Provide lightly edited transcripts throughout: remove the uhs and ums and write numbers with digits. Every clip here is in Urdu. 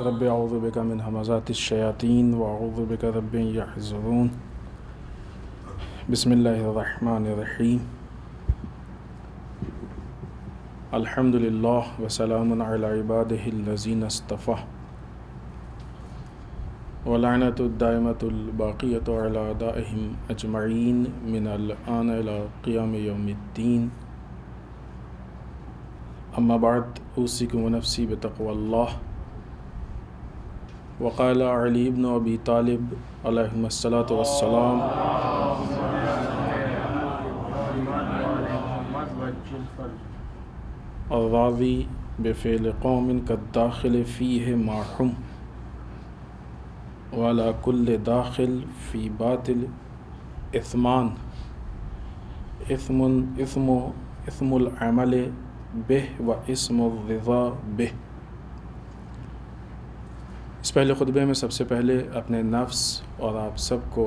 رب اعوذ بک من همزات الشیاطین واعوذ بک رب یحضرون بسم اللہ الرحمن الرحیم الحمد للہ وسلام علی عبادہ الذین اصطفیٰ ولعنۃ الدائمۃ الباقیۃ علی اعدائہم اجمعین من الآن الی قیام یوم الدین اما بعد اوصیکم ونفسی بتقوی اللہ وقال علی بن ابی طالب علیہ الصلاۃ والسلام الراضی بفعل قوم کالداخل فیہ ماحم وعلی کل داخل فی باطل اثمان اسم العمل بہ و اسم الرضا بہ۔ اس پہلے خطبے میں سب سے پہلے اپنے نفس اور آپ سب کو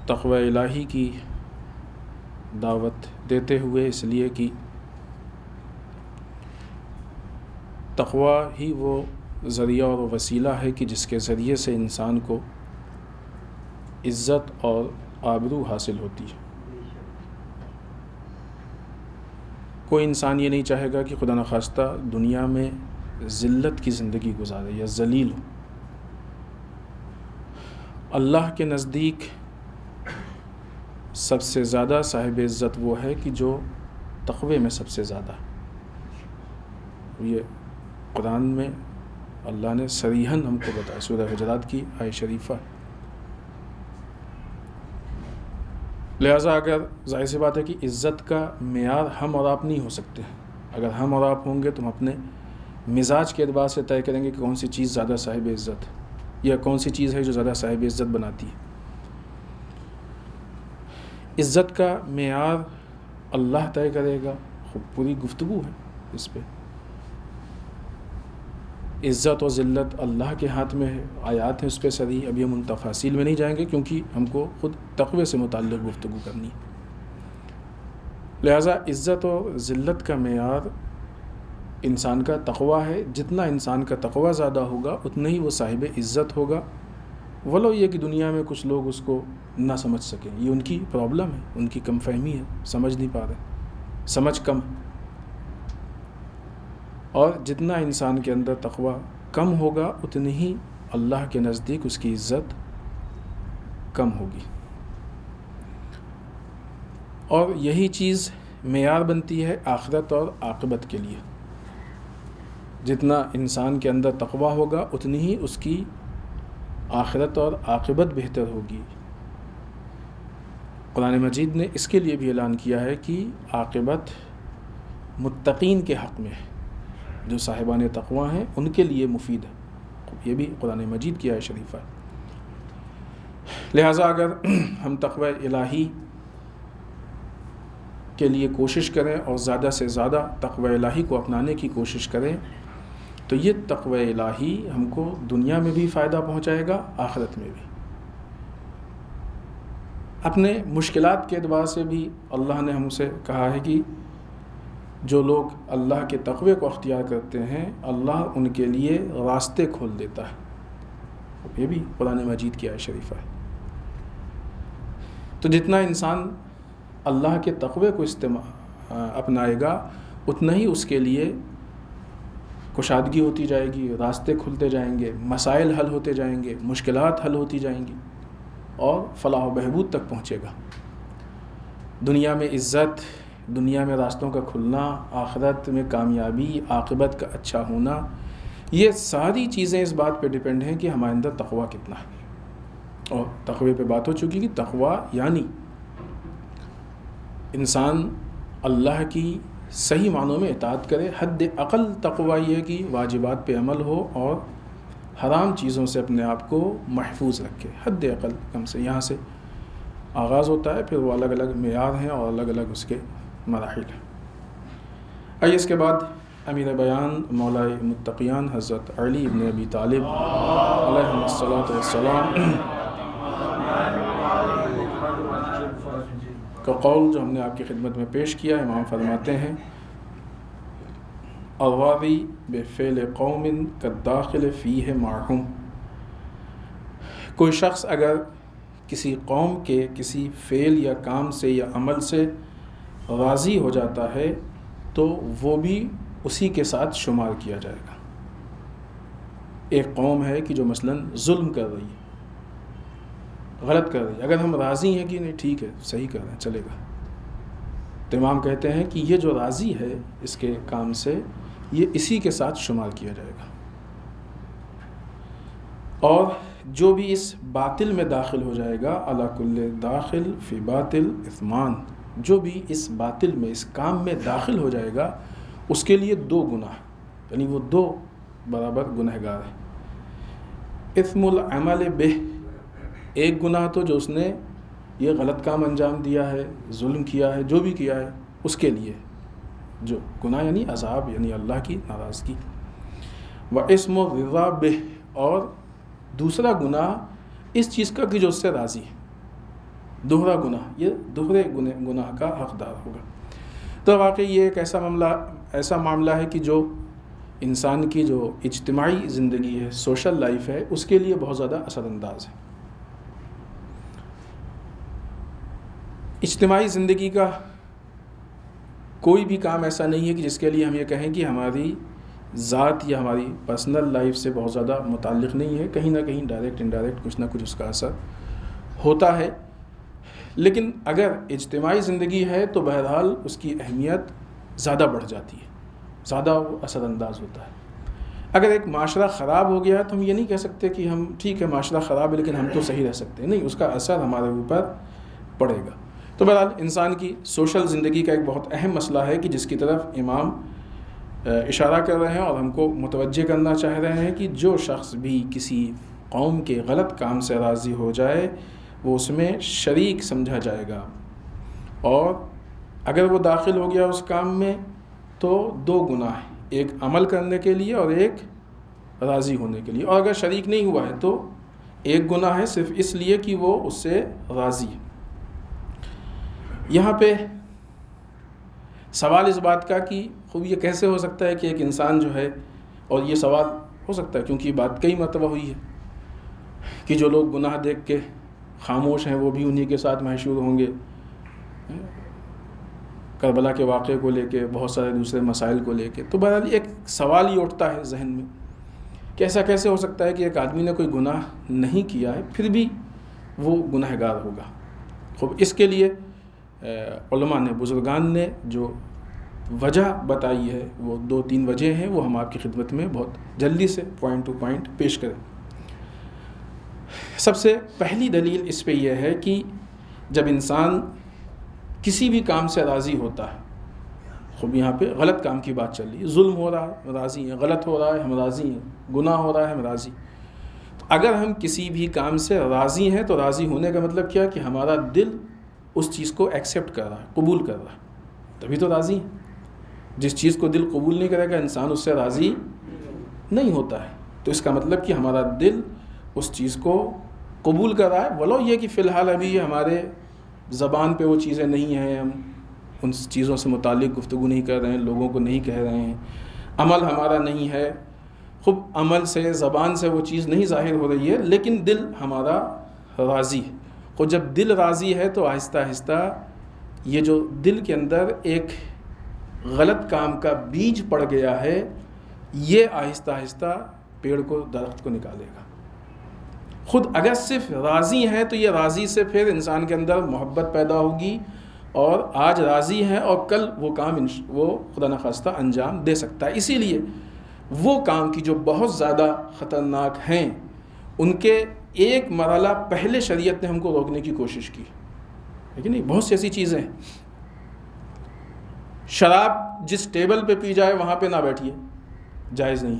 تقوی الہی کی دعوت دیتے ہوئے، اس لیے کہ تقوی ہی وہ ذریعہ اور وسیلہ ہے کہ جس کے ذریعے سے انسان کو عزت اور آبرو حاصل ہوتی ہے۔ کوئی انسان یہ نہیں چاہے گا کہ خدا نخواستہ دنیا میں ذلت کی زندگی گزارے یا ذلیل ہو۔ اللہ کے نزدیک سب سے زیادہ صاحب عزت وہ ہے کہ جو تقوی میں سب سے زیادہ ہے۔ یہ قرآن میں اللہ نے صریحاً ہم کو بتایا، سورہ حجرات کی آیہ شریفہ۔ لہٰذا اگر ظاہر سی بات ہے کہ عزت کا معیار ہم اور آپ نہیں ہو سکتے۔ اگر ہم اور آپ ہوں گے تو ہم اپنے مزاج کے اعتبار سے طے کریں گے کہ کون سی چیز زیادہ صاحب عزت ہے یا کون سی چیز ہے جو زیادہ صاحب عزت بناتی ہے۔ عزت کا معیار اللہ طے کرے گا، خوب پوری گفتگو ہے اس پہ۔ عزت و ذلت اللہ کے ہاتھ میں ہے، آیات ہیں اس پہ صریح، ابھی ہم ان تفاصیل میں نہیں جائیں گے کیونکہ ہم کو خود تقوی سے متعلق گفتگو کرنی ہے۔ لہٰذا عزت و ذلت کا معیار انسان کا تقوی ہے۔ جتنا انسان کا تقوی زیادہ ہوگا اتنا ہی وہ صاحب عزت ہوگا، ولو یہ کہ دنیا میں کچھ لوگ اس کو نہ سمجھ سکیں۔ یہ ان کی پرابلم ہے، ان کی کم فہمی ہے، سمجھ نہیں پا رہے، سمجھ کم۔ اور جتنا انسان کے اندر تقوی کم ہوگا اتنی ہی اللہ کے نزدیک اس کی عزت کم ہوگی۔ اور یہی چیز معیار بنتی ہے آخرت اور عاقبت کے لیے۔ جتنا انسان کے اندر تقوی ہوگا اتنی ہی اس کی آخرت اور عاقبت بہتر ہوگی۔ قرآن مجید نے اس کے لیے بھی اعلان کیا ہے کہ عاقبت متقین کے حق میں ہے، جو صاحبان تقوی ہیں ان کے لیے مفید ہے۔ یہ بھی قرآن مجید کی آیہ شریفہ ہے۔ لہٰذا اگر ہم تقوی الہی کے لیے کوشش کریں اور زیادہ سے زیادہ تقوی الہی کو اپنانے کی کوشش کریں تو یہ تقوی الہی ہم کو دنیا میں بھی فائدہ پہنچائے گا، آخرت میں بھی۔ اپنے مشکلات کے اعتبار سے بھی اللہ نے ہم سے کہا ہے کہ جو لوگ اللہ کے تقوی کو اختیار کرتے ہیں اللہ ان کے لیے راستے کھول دیتا ہے۔ یہ بھی قرآن مجید کی آیہ شریفہ ہے۔ تو جتنا انسان اللہ کے تقوی کو اپنائے گا اتنا ہی اس کے لیے کشادگی ہوتی جائے گی، راستے کھلتے جائیں گے، مسائل حل ہوتے جائیں گے، مشکلات حل ہوتی جائیں گی اور فلاح و بہبود تک پہنچے گا۔ دنیا میں عزت، دنیا میں راستوں کا کھلنا، آخرت میں کامیابی، عاقبت کا اچھا ہونا، یہ ساری چیزیں اس بات پہ ڈیپینڈ ہیں کہ ہمارے اندر تقوی کتنا ہے۔ اور تقوی پہ بات ہو چکی کہ تقوی یعنی انسان اللہ کی صحیح معنوں میں اطاعت کرے۔ حد اقل تقوی یہ ہے کہ واجبات پہ عمل ہو اور حرام چیزوں سے اپنے آپ کو محفوظ رکھے. حد اقل کم سے یہاں سے آغاز ہوتا ہے، پھر وہ الگ الگ معیار ہیں اور الگ الگ اس کے مراحل ہیں. آئیے اس کے بعد امیر بیان مولائے متقیان حضرت علی ابن ابی طالب علیہ الصلاۃ والسلام کا قول جو ہم نے آپ کی خدمت میں پیش کیا. امام فرماتے ہیں الراضی بفعل قوم کالداخل فیہ معہم. کوئی شخص اگر کسی قوم کے کسی فعل یا کام سے یا عمل سے راضی ہو جاتا ہے تو وہ بھی اسی کے ساتھ شمار کیا جائے گا. ایک قوم ہے کہ جو مثلاً ظلم کر رہی ہے، غلط کر رہی ہے، اگر ہم راضی ہیں کہ نہیں ٹھیک ہے صحیح کر رہے ہیں چلے گا، تو امام کہتے ہیں کہ یہ جو راضی ہے اس کے کام سے یہ اسی کے ساتھ شمار کیا جائے گا. اور جو بھی اس باطل میں داخل ہو جائے گا علی کل داخل فی باطل اثمان، جو بھی اس باطل میں اس کام میں داخل ہو جائے گا اس کے لیے 2 گناہ، یعنی وہ 2 برابر گنہگار ہیں. اثم العمل بہ، ایک گناہ تو جو اس نے یہ غلط کام انجام دیا ہے، ظلم کیا ہے، جو بھی کیا ہے اس کے لیے جو گناہ یعنی عذاب، یعنی اللہ کی ناراضگی. واسم الرضا بہ، اور دوسرا گناہ اس چیز کا کہ جو اس سے راضی ہے، دوہرا گناہ، یہ دوہرے گناہ کا حقدار ہوگا. تو واقعی یہ ایک ایسا معاملہ ہے کہ جو انسان کی جو اجتماعی زندگی ہے، سوشل لائف ہے، اس کے لیے بہت زیادہ اثر انداز ہے. اجتماعی زندگی کا کوئی بھی کام ایسا نہیں ہے کہ جس کے لیے ہم یہ کہیں کہ ہماری ذات یا ہماری پرسنل لائف سے بہت زیادہ متعلق نہیں ہے. کہیں نہ کہیں ڈائریکٹ انڈائریکٹ کچھ نہ کچھ اس کا اثر ہوتا ہے. لیکن اگر اجتماعی زندگی ہے تو بہرحال اس کی اہمیت زیادہ بڑھ جاتی ہے، زیادہ وہ اثر انداز ہوتا ہے. اگر ایک معاشرہ خراب ہو گیا تو ہم یہ نہیں کہہ سکتے کہ ہم ٹھیک ہے معاشرہ خراب ہے لیکن ہم تو صحیح رہ سکتے ہیں، نہیں، اس کا اثر ہمارے اوپر پڑے گا. تو بہرحال انسان کی سوشل زندگی کا ایک بہت اہم مسئلہ ہے کہ جس کی طرف امام اشارہ کر رہے ہیں اور ہم کو متوجہ کرنا چاہ رہے ہیں کہ جو شخص بھی کسی قوم کے غلط کام سے راضی ہو جائے وہ اس میں شریک سمجھا جائے گا. اور اگر وہ داخل ہو گیا اس کام میں تو 2 گناہ ہیں، ایک عمل کرنے کے لیے اور ایک راضی ہونے کے لیے. اور اگر شریک نہیں ہوا ہے تو ایک گناہ ہے صرف اس لیے کہ وہ اس سے راضی ہے. یہاں پہ سوال اس بات کا کہ خوب یہ کیسے ہو سکتا ہے کہ ایک انسان جو ہے، اور یہ سوال ہو سکتا ہے کیونکہ یہ بات کئی مرتبہ ہوئی ہے کہ جو لوگ گناہ دیکھ کے خاموش ہیں وہ بھی انہی کے ساتھ محشور ہوں گے. کربلا کے واقعے کو لے کے، بہت سارے دوسرے مسائل کو لے کے، تو بہرحال ایک سوال ہی اٹھتا ہے ذہن میں کہ ایسا کیسے ہو سکتا ہے کہ ایک آدمی نے کوئی گناہ نہیں کیا ہے پھر بھی وہ گنہگار ہوگا. خوب اس کے لیے علماء نے، بزرگان نے جو وجہ بتائی ہے وہ 2-3 وجہ ہیں، وہ ہم آپ کی خدمت میں بہت جلدی سے پوائنٹ ٹو پوائنٹ پیش کریں. سب سے پہلی دلیل اس پہ یہ ہے کہ جب انسان کسی بھی کام سے راضی ہوتا ہے، خوب یہاں پہ غلط کام کی بات چل رہی ہے، ظلم ہو رہا ہے راضی ہیں، غلط ہو رہا ہے ہم راضی ہیں، گناہ ہو رہا ہے ہم راضی. تو اگر ہم کسی بھی کام سے راضی ہیں تو راضی ہونے کا مطلب کیا کہ ہمارا دل اس چیز کو ایکسیپٹ کر رہا ہے، قبول کر رہا ہے، تبھی تو راضی ہیں. جس چیز کو دل قبول نہیں کرے گا انسان اس سے راضی نہیں ہوتا ہے. تو اس کا مطلب کہ ہمارا دل اس چیز کو قبول کر رہا ہے، ولو یہ کہ فی الحال ابھی ہمارے زبان پہ وہ چیزیں نہیں ہیں، ہم ان چیزوں سے متعلق گفتگو نہیں کر رہے ہیں، لوگوں کو نہیں کہہ رہے ہیں، عمل ہمارا نہیں ہے، خود عمل سے زبان سے وہ چیز نہیں ظاہر ہو رہی ہے، لیکن دل ہمارا راضی ہے. اور جب دل راضی ہے تو آہستہ آہستہ یہ جو دل کے اندر ایک غلط کام کا بیج پڑ گیا ہے یہ آہستہ آہستہ پیڑ کو، درخت کو نکالے گا. خود اگر صرف راضی ہیں تو یہ راضی سے پھر انسان کے اندر محبت پیدا ہوگی اور آج راضی ہیں اور کل وہ کام وہ خدا نخواستہ انجام دے سکتا ہے. اسی لیے وہ کام کی جو بہت زیادہ خطرناک ہیں ان کے ایک مرحلہ پہلے شریعت نے ہم کو روکنے کی کوشش کی، لیکن نہیں، بہت سی ایسی چیزیں ہیں. شراب جس ٹیبل پہ پی جائے وہاں پہ نہ بیٹھیے، جائز نہیں.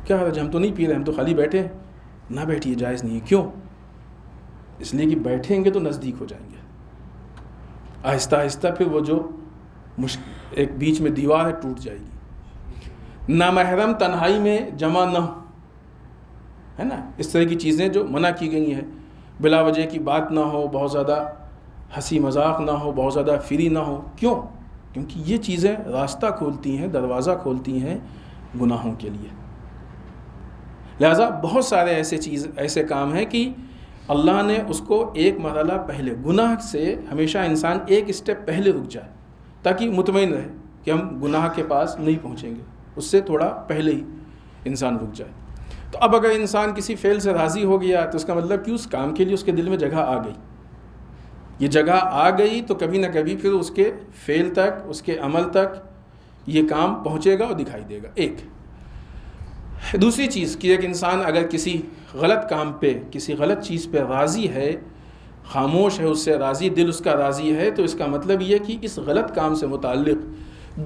کیا حرج، ہم تو نہیں پی رہے، ہم تو خالی بیٹھے ہیں. نہ بیٹھیے، جائز نہیں ہے. کیوں؟ اس لیے کہ بیٹھیں گے تو نزدیک ہو جائیں گے. آہستہ آہستہ پھر وہ جو ایک بیچ میں دیوار ہے ٹوٹ جائے گی. نامحرم تنہائی میں جمع نہ ہو، ہے نا، اس طرح کی چیزیں جو منع کی گئی ہیں. بلا وجہ کی بات نہ ہو، بہت زیادہ ہنسی مذاق نہ ہو، بہت زیادہ فری نہ ہو. کیوں؟ کیونکہ یہ چیزیں راستہ کھولتی ہیں، دروازہ کھولتی ہیں گناہوں کے لیے. لہٰذا بہت سارے ایسے کام ہیں کہ اللہ نے اس کو ایک مرحلہ پہلے، گناہ سے ہمیشہ انسان ایک اسٹیپ پہلے رک جائے تاکہ مطمئن رہے کہ ہم گناہ کے پاس نہیں پہنچیں گے. اس سے تھوڑا پہلے ہی انسان رک جائے. تو اب اگر انسان کسی فعل سے راضی ہو گیا تو اس کا مطلب کہ اس کام کے لیے اس کے دل میں جگہ آ گئی. یہ جگہ آ گئی تو کبھی نہ کبھی پھر اس کے فعل تک، اس کے عمل تک یہ کام پہنچے گا اور دکھائی دے گا. ایک دوسری چیز کہ ایک انسان اگر کسی غلط کام پہ، کسی غلط چیز پہ راضی ہے، خاموش ہے، اس سے راضی، دل اس کا راضی ہے، تو اس کا مطلب یہ کہ اس غلط کام سے متعلق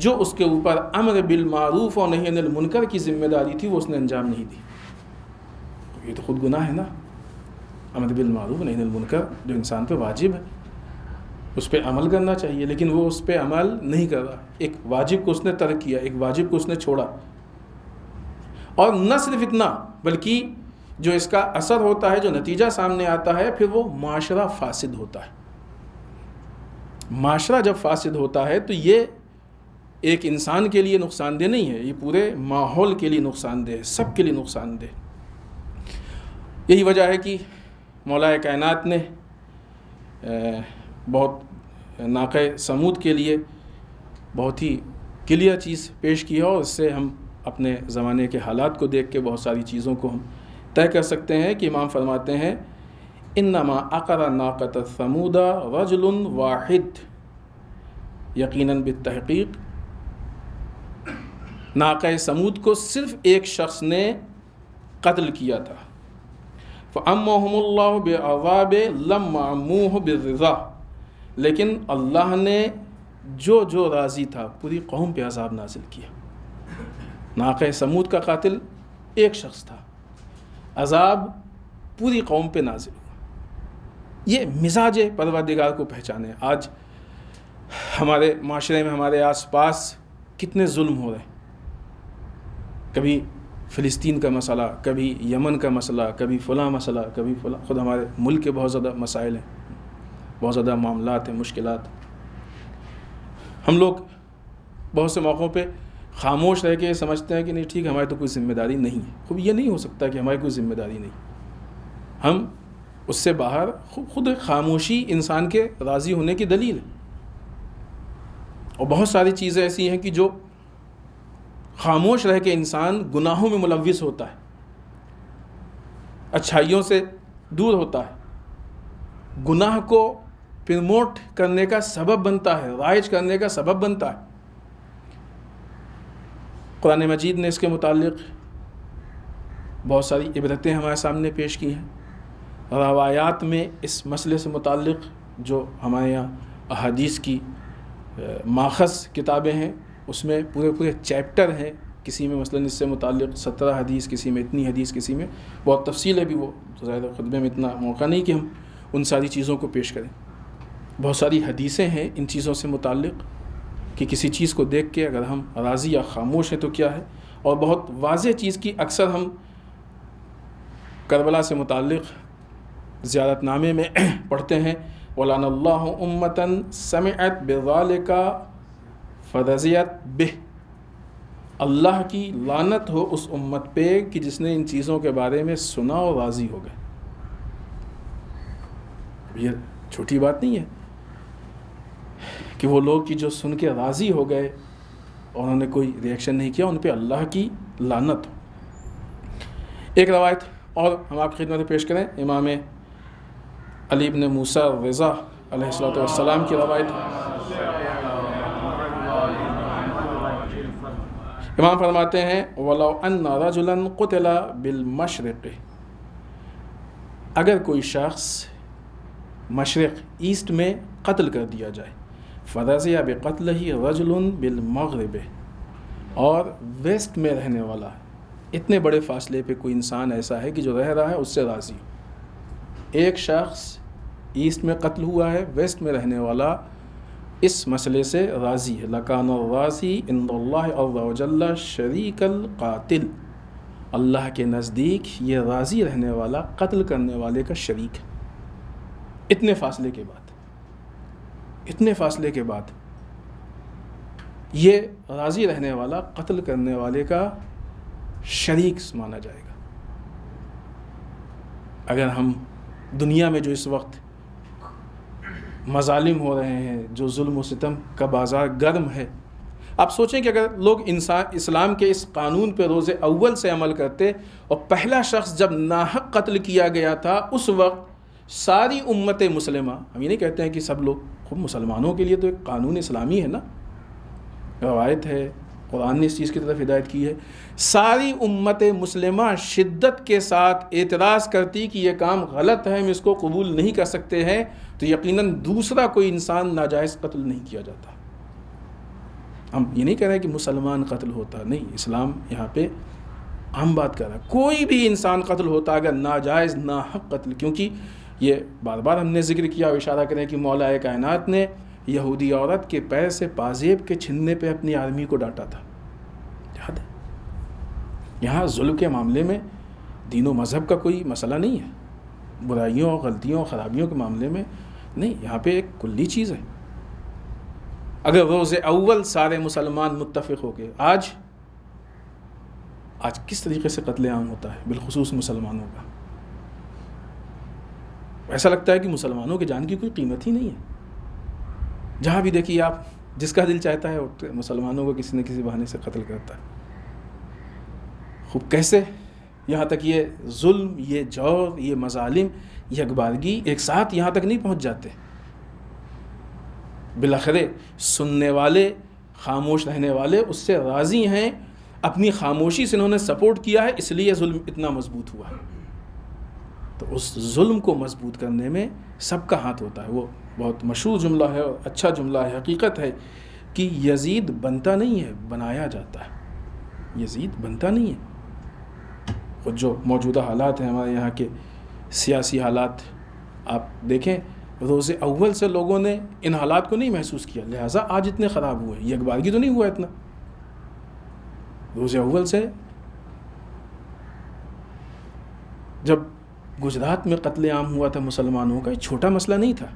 جو اس کے اوپر امر بالمعروف اور نہی عن المنکر کی ذمہ داری تھی وہ اس نے انجام نہیں دی. یہ تو خود گناہ ہے نا. امر بالمعروف نہی عن المنکر جو انسان پہ واجب ہے، اس پہ عمل کرنا چاہیے، لیکن وہ اس پہ عمل نہیں کر رہا. ایک واجب کو اس نے ترک کیا، ایک واجب کو اس نے چھوڑا. اور نہ صرف اتنا بلکہ جو اس کا اثر ہوتا ہے، جو نتیجہ سامنے آتا ہے، پھر وہ معاشرہ فاسد ہوتا ہے. معاشرہ جب فاسد ہوتا ہے تو یہ ایک انسان کے لیے نقصان دہ نہیں ہے، یہ پورے ماحول کے لیے نقصان دہ ہے، سب کے لیے نقصان دہ. یہی وجہ ہے کہ مولا کائنات نے بہت ناقہ سمود کے لیے بہت ہی کلیئر چیز پیش کی ہے، اور اس سے ہم اپنے زمانے کے حالات کو دیکھ کے بہت ساری چیزوں کو ہم طے کر سکتے ہیں کہ امام فرماتے ہیں انما عقر ناقۃ ثمود رجل واحد، یقیناً بالتحقیق ناقہ سمود کو صرف ایک شخص نے قتل کیا تھا. فَأَمَّهُمُ اللَّهُ بِعَذَابِ لَمَّا عَمُّوهُ بِالرِّضَا، لیکن اللہ نے جو راضی تھا پوری قوم پہ عذاب نازل کیا. ناقہ سمود کا قاتل ایک شخص تھا، عذاب پوری قوم پہ نازل ہوا. یہ مزاج پروردگار کو پہچانے. آج ہمارے معاشرے میں، ہمارے آس پاس کتنے ظلم ہو رہے ہیں. کبھی فلسطین کا مسئلہ، کبھی یمن کا مسئلہ، کبھی فلاں مسئلہ، کبھی فلاں. خود ہمارے ملک کے بہت زیادہ مسائل ہیں، بہت زیادہ معاملات ہیں، مشکلات. ہم لوگ بہت سے موقعوں پہ خاموش رہ کے سمجھتے ہیں کہ نہیں ٹھیک، ہماری تو کوئی ذمہ داری نہیں ہے. خوب یہ نہیں ہو سکتا کہ ہماری کوئی ذمہ داری نہیں. ہم اس سے باہر، خود خاموشی انسان کے راضی ہونے کی دلیل ہے. اور بہت ساری چیزیں ایسی ہیں کہ جو خاموش رہ کے انسان گناہوں میں ملوث ہوتا ہے، اچھائیوں سے دور ہوتا ہے، گناہ کو پرموٹ کرنے کا سبب بنتا ہے، رائج کرنے کا سبب بنتا ہے. قرآن مجید نے اس کے متعلق بہت ساری عبرتیں ہمارے سامنے پیش کی ہیں. روایات میں اس مسئلے سے متعلق جو ہمارے یہاں احادیث کی ماخذ کتابیں ہیں، اس میں پورے چیپٹر ہیں. کسی میں مثلا اس سے متعلق 17 حدیث، کسی میں اتنی حدیث، کسی میں بہت تفصیل ہے بھی. وہ تو ظاہر خطبے میں اتنا موقع نہیں کہ ہم ان ساری چیزوں کو پیش کریں. بہت ساری حدیثیں ہیں ان چیزوں سے متعلق کہ کسی چیز کو دیکھ کے اگر ہم راضی یا خاموش ہیں تو کیا ہے. اور بہت واضح چیز کی اکثر ہم کربلا سے متعلق زیارت نامے میں پڑھتے ہیں وَلَعَنَ اللَّهُ أُمَّةً سَمِعَتْ بِذَلِكَ فَرَضِيَتْ بِهِ، اللہ کی لعنت ہو اس امت پہ کہ جس نے ان چیزوں کے بارے میں سنا اور راضی ہو گئے. یہ چھوٹی بات نہیں ہے کہ وہ لوگ کی جو سن کے راضی ہو گئے اور انہوں نے کوئی ریئیکشن نہیں کیا، ان پہ اللہ کی لعنت ہو. ایک روایت اور ہم آپ کی خدمت میں پیش کریں. امام علی بن موسیٰ رضا علیہ الصلوۃ والسلام کی روایت. امام فرماتے ہیں وَلَوْ أَنَّ رَجُلًا قُتِلَ بِالْمَشْرِقِ، اگر کوئی شخص مشرق ایسٹ میں قتل کر دیا جائے، فَرَضِيَ بِقَتْلِهِ رَجُلٌ بِالْمَغْرِبِ، اور ویسٹ میں رہنے والا اتنے بڑے فاصلے پہ کوئی انسان ایسا ہے کہ جو رہ رہا ہے اس سے راضی ہو. ایک شخص ایسٹ میں قتل ہوا ہے، ویسٹ میں رہنے والا اس مسئلے سے راضی ہے. لکان الراضی عند اللہ عز وجل شریک القاتل، اللہ کے نزدیک یہ راضی رہنے والا قتل کرنے والے کا شریک ہے. اتنے فاصلے کے بعد یہ راضی رہنے والا قتل کرنے والے کا شریک مانا جائے گا. اگر ہم دنیا میں جو اس وقت مظالم ہو رہے ہیں، جو ظلم و ستم کا بازار گرم ہے، آپ سوچیں کہ اگر لوگ اسلام کے اس قانون پہ روز اول سے عمل کرتے اور پہلا شخص جب ناحق قتل کیا گیا تھا اس وقت ساری امت مسلمہ، ہم یہ نہیں کہتے ہیں کہ سب لوگ، خود مسلمانوں کے لیے تو ایک قانون اسلامی ہے نا، روایت ہے، قرآن نے اس چیز کی طرف ہدایت کی ہے، ساری امت مسلمہ شدت کے ساتھ اعتراض کرتی کہ یہ کام غلط ہے، ہم اس کو قبول نہیں کر سکتے ہیں، تو یقیناً دوسرا کوئی انسان ناجائز قتل نہیں کیا جاتا. ہم یہ نہیں کہہ رہے کہ مسلمان قتل ہوتا، نہیں، اسلام یہاں پہ عام بات کر رہا ہے. کوئی بھی انسان قتل ہوتا اگر ناجائز ناحق قتل، کیونکہ یہ بار بار ہم نے ذکر کیا اور اشارہ کریں کہ مولا کائنات نے یہودی عورت کے پیر سے پازیب کے چھننے پہ اپنی آدمی کو ڈانٹا تھا، یاد ہے. یہاں ظلم کے معاملے میں دین و مذہب کا کوئی مسئلہ نہیں ہے، برائیوں، غلطیوں، خرابیوں کے معاملے میں نہیں، یہاں پہ ایک کلی چیز ہے. اگر روز اول سارے مسلمان متفق ہو کے، آج کس طریقے سے قتل عام ہوتا ہے بالخصوص مسلمانوں کا، ایسا لگتا ہے کہ مسلمانوں کی جان کی کوئی قیمت ہی نہیں ہے. جہاں بھی دیکھیے آپ، جس کا دل چاہتا ہے مسلمانوں کو کسی نہ کسی بہانے سے قتل کرتا ہے. خوب کیسے یہاں تک یہ ظلم، یہ جور، یہ مظالم، یہ اکبارگی ایک ساتھ یہاں تک نہیں پہنچ جاتے. بالآخر سننے والے، خاموش رہنے والے اس سے راضی ہیں، اپنی خاموشی سے انہوں نے سپورٹ کیا ہے، اس لیے ظلم اتنا مضبوط ہوا ہے. تو اس ظلم کو مضبوط کرنے میں سب کا ہاتھ ہوتا ہے. وہ بہت مشہور جملہ ہے اور اچھا جملہ ہے، حقیقت ہے کہ یزید بنتا نہیں ہے، بنایا جاتا ہے. یزید بنتا نہیں ہے. خود جو موجودہ حالات ہیں ہمارے یہاں کے سیاسی حالات آپ دیکھیں، روز اول سے لوگوں نے ان حالات کو نہیں محسوس کیا، لہٰذا آج اتنے خراب ہوئے. یہ اکبارگی تو نہیں ہوا اتنا. روز اول سے جب گجرات میں قتل عام ہوا تھا مسلمانوں کا، یہ چھوٹا مسئلہ نہیں تھا.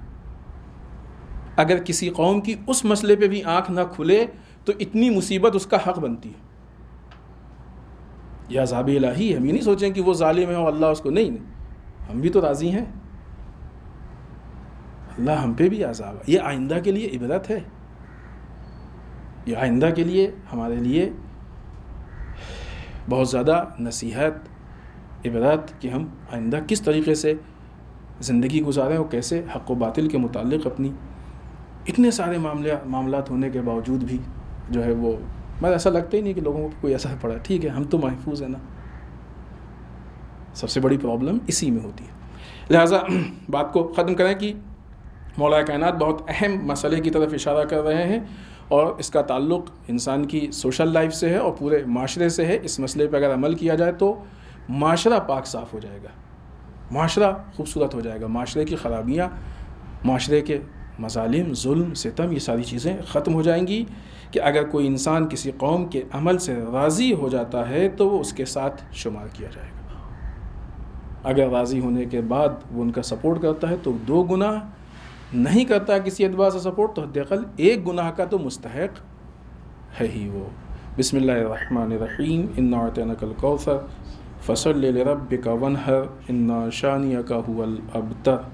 اگر کسی قوم کی اس مسئلے پہ بھی آنکھ نہ کھلے تو اتنی مصیبت اس کا حق بنتی ہے. یہ عذاب الہی ہے. ہم یہ نہیں سوچیں کہ وہ ظالم ہے اور اللہ اس کو نہیں، ہم بھی تو راضی ہیں، اللہ ہم پہ بھی عذاب ہے. یہ آئندہ کے لیے عبرت ہے، یہ آئندہ کے لیے ہمارے لیے بہت زیادہ نصیحت، عبرت کہ ہم آئندہ کس طریقے سے زندگی گزاریں اور کیسے حق و باطل کے متعلق اپنی. اتنے سارے معاملات ہونے کے باوجود بھی جو ہے وہ مگر ایسا لگتا ہی نہیں کہ لوگوں کو کوئی اثر پڑا. ٹھیک ہے، ہم تو محفوظ ہیں نا. سب سے بڑی پرابلم اسی میں ہوتی ہے. لہٰذا بات کو ختم کریں کہ مولا کائنات بہت اہم مسئلے کی طرف اشارہ کر رہے ہیں اور اس کا تعلق انسان کی سوشل لائف سے ہے اور پورے معاشرے سے ہے. اس مسئلے پہ اگر عمل کیا جائے تو معاشرہ پاک صاف ہو جائے گا، معاشرہ خوبصورت ہو جائے گا، معاشرے کی خرابیاں، معاشرے کے مظالم، ظلم، ستم، یہ ساری چیزیں ختم ہو جائیں گی. کہ اگر کوئی انسان کسی قوم کے عمل سے راضی ہو جاتا ہے تو وہ اس کے ساتھ شمار کیا جائے گا. اگر راضی ہونے کے بعد وہ ان کا سپورٹ کرتا ہے تو 2 گناہ، نہیں کرتا کسی اعتبار سے سپورٹ تو حد اقل 1 گناہ کا تو مستحق ہے ہی وہ. بسم اللہ الرحمن الرحیم. انا اعطیناک الکوثر فصل لربک وانحر ان شانئک هو الابتر.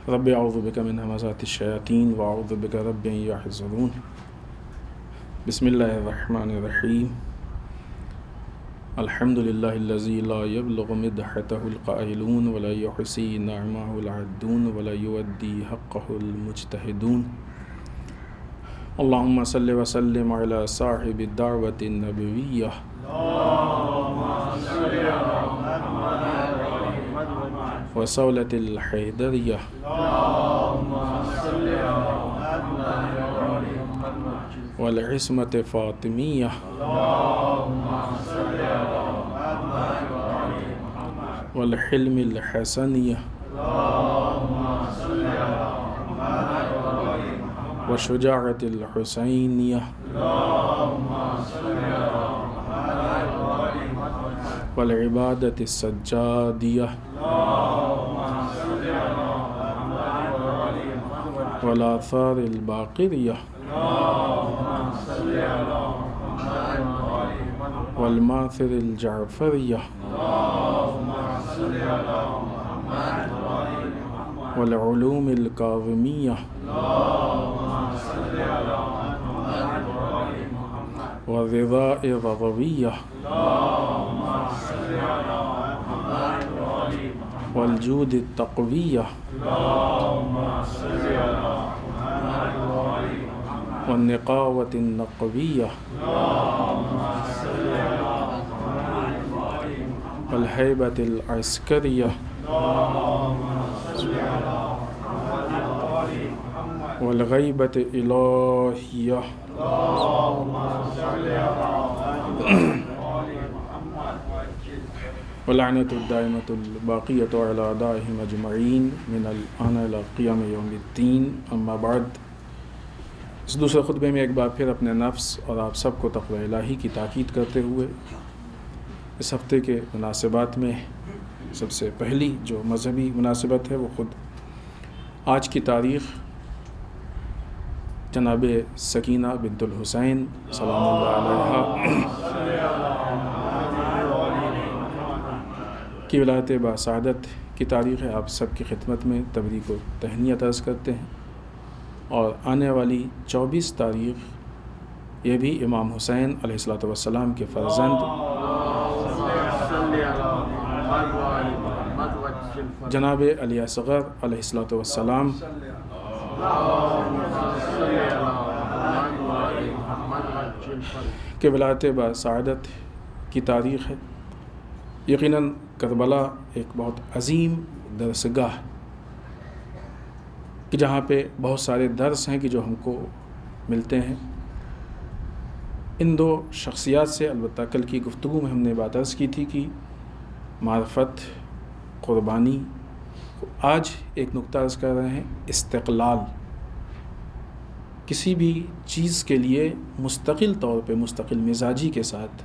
رب اعوذ بک من همزات الشیاطین واعوذ بک رب ان یحضرون. بسم اللہ الرحمن الرحیم. الحمد للہ الذی لا یبلغ مدحتہ القائلون ولا یحصی نعمہ العدون ولا یؤدی حقہ المجتہدون. اللہم صلی وسلم علی صاحب الدعوۃ النبویہ وصولۃ الحیدریہ والعصمۃ فاطمیہ والحلم الحسنیہ والشجاعۃ الحسینیہ والعبادۃ السجادیہ والآثار الباقریہ والماثر الجعفریہ والعلوم الکاظمیہ والرضاء الرضویہ والجود التقویہ والنقاوة النقویہ والہیبۃ العسکریہ والغیبۃ الہیہ واللعنۃ الدائمۃ الباقیۃ علی اعدائہم اجمعین من الآن الی قیام یوم الدین، اما بعد۔ اس دوسرے خطبے میں ایک بار پھر اپنے نفس اور آپ سب کو تقوی الہی کی تاکید کرتے ہوئے اس ہفتے کے مناسبات میں سب سے پہلی جو مذہبی مناسبت ہے وہ خود آج کی تاریخ جناب سکینہ بنت الحسین سلام اللہ علیہا کی ولادت باسعادت کی تاریخ ہے۔ آپ سب کی خدمت میں تبریک و تہنیت عرض کرتے ہیں، اور آنے والی 24 تاریخ یہ بھی امام حسین علیہ السلام کے فرزند جناب علی اصغر علیہ السلام کے ولادت باسعادت کی تاریخ ہے۔ یقیناً کربلا ایک بہت عظیم درسگاہ کہ جہاں پہ بہت سارے درس ہیں کہ جو ہم کو ملتے ہیں۔ ان دو شخصیات سے البتہ کل کی گفتگو میں ہم نے بات عرض کی تھی کہ معرفت، قربانی، آج ایک نقطہ عرض کر رہے ہیں، استقلال، کسی بھی چیز کے لیے مستقل طور پہ مستقل مزاجی کے ساتھ